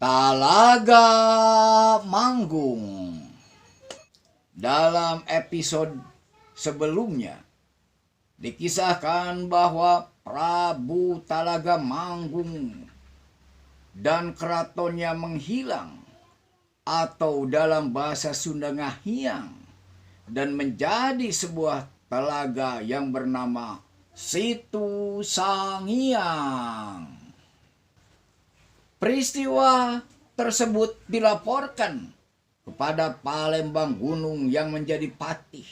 Talaga Manggung. Dalam episode sebelumnya dikisahkan bahwa Prabu Talaga Manggung dan keratonnya menghilang, atau dalam bahasa Sunda ngahiang, dan menjadi sebuah telaga yang bernama Situ Sangiang. Peristiwa tersebut dilaporkan kepada Palembang Gunung yang menjadi patih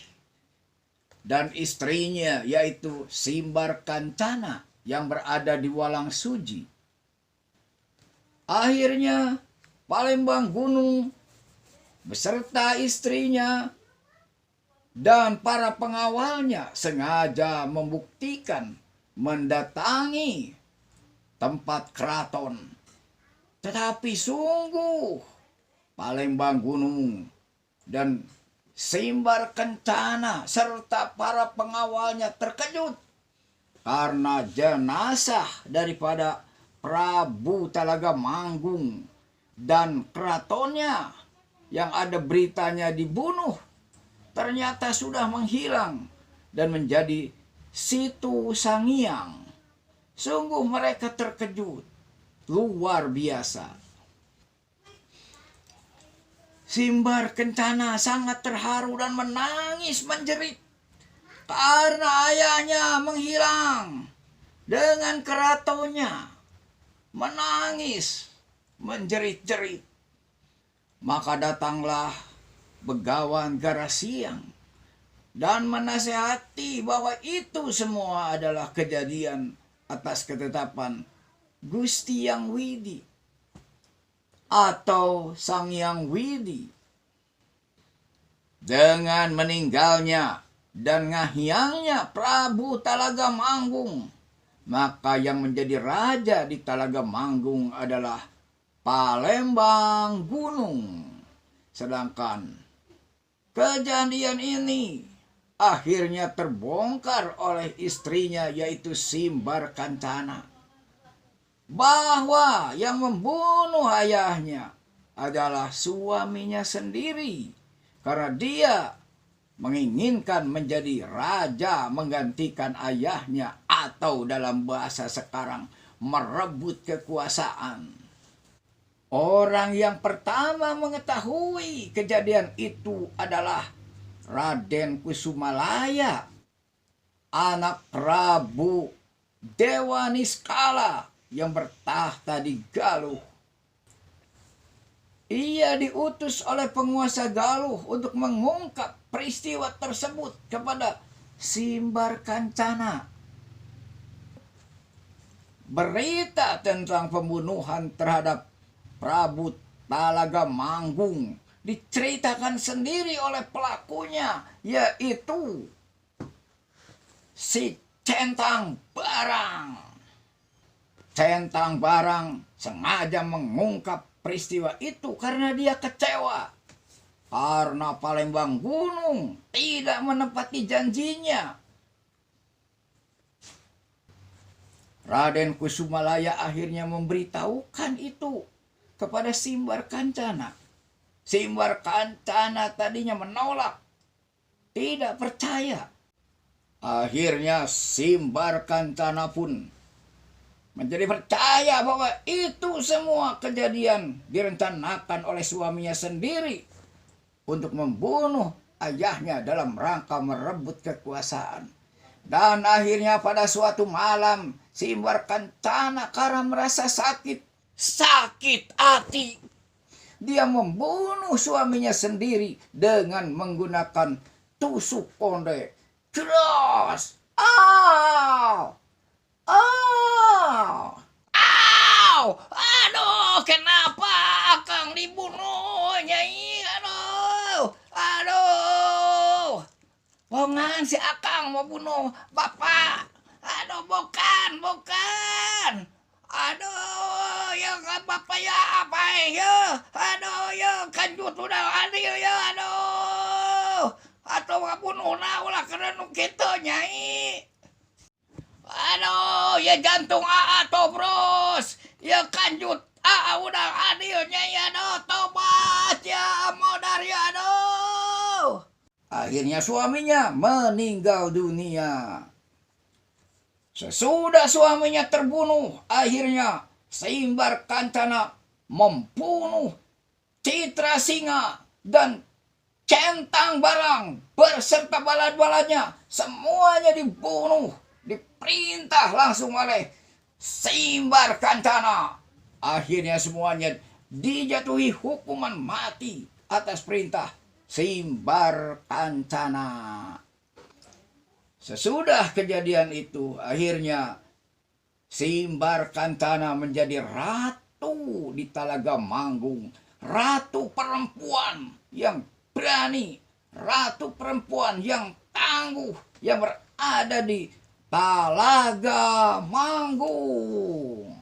dan istrinya, yaitu Simbar Kancana yang berada di Walang Suji. Akhirnya Palembang Gunung beserta istrinya dan para pengawalnya sengaja membuktikan mendatangi tempat keraton. Tetapi sungguh Palembang Gunung dan Simbar Kencana serta para pengawalnya terkejut karena jenazah daripada Prabu Talaga Manggung dan keratonnya yang ada beritanya dibunuh ternyata sudah menghilang dan menjadi Situ Sangiang. Sungguh mereka terkejut luar biasa. Simbar Kencana sangat terharu dan menangis menjerit karena ayahnya menghilang dengan keratonnya. Menangis menjerit-jerit. Maka datanglah Begawan Garasiang dan menasehati bahwa itu semua adalah kejadian atas ketetapan Gusti Yang Widi atau Sang Yang Widi. Dengan meninggalnya dan ngahiangnya Prabu Talaga Manggung, maka yang menjadi raja di Talaga Manggung adalah Palembang Gunung. Sedangkan kejadian ini akhirnya terbongkar oleh istrinya, yaitu Simbar Kancana, bahwa yang membunuh ayahnya adalah suaminya sendiri karena dia menginginkan menjadi raja menggantikan ayahnya, atau dalam bahasa sekarang merebut kekuasaan. Orang yang pertama mengetahui kejadian itu adalah Raden Kusumalaya, anak Prabu Dewaniskala yang bertahta di Galuh. Ia diutus oleh penguasa Galuh untuk mengungkap peristiwa tersebut kepada Simbar Kancana. Berita tentang pembunuhan terhadap Prabu Talaga Manggung diceritakan sendiri oleh pelakunya, yaitu si Centang Barang. Centang Barang sengaja mengungkap peristiwa itu karena dia kecewa karena Palembang Gunung tidak menepati janjinya. Raden Kusumalaya akhirnya memberitahukan itu kepada Simbar Kancana. Simbar Kancana tadinya menolak, tidak percaya. Akhirnya Simbar Kancana pun menjadi percaya bahwa itu semua kejadian direncanakan oleh suaminya sendiri untuk membunuh ayahnya dalam rangka merebut kekuasaan. Dan akhirnya pada suatu malam Simbar Kancana karena merasa sakit hati, dia membunuh suaminya sendiri dengan menggunakan tusuk konde. Jelas. Aduh, kenapa Akang dibunuh, Nyai? Aduh. Bongan si Akang mau bunuh Bapak. Aduh, bukan. Aduh, ya kan Bapak ya apa ya? Aduh, ya kanjut udah adil ya, aduh. Atau ngabunuh na ulah kena nu kitu, Nyai. Aduh, ya jantung atau bros. Ya kanjut udah adilnya ya do, tobat ya modar ya do. Akhirnya suaminya meninggal dunia. Sesudah suaminya terbunuh, akhirnya Seimbar Kancana membunuh Citra Singa dan Centang Barang berserta balad-baladnya. Semuanya dibunuh, diperintah langsung oleh Seimbar Kancana. Akhirnya semuanya dijatuhi hukuman mati atas perintah Seimbar Kancana. Sesudah kejadian itu, akhirnya Seimbar Kancana menjadi ratu di Talaga Manggung. Ratu perempuan yang berani, ratu perempuan yang tangguh, yang berada di Talaga Manggung.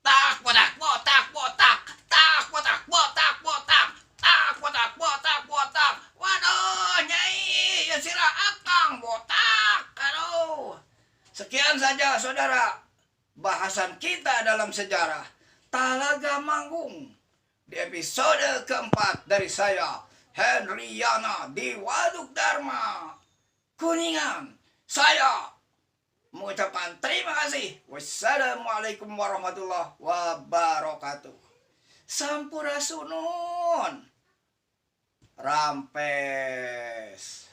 Tak botak botak botak, tak botak botak botak, tak botak botak botak. Waduh, Nyai, ya sirah akang botak. Aduh. Sekian saja saudara bahasan kita dalam sejarah Talaga Manggung di episode keempat dari saya Hendriana di Waduk Dharma Kuningan. Saya mengucapkan terima kasih. Wassalamualaikum warahmatullahi wabarakatuh. Sampurasunun. Rampes.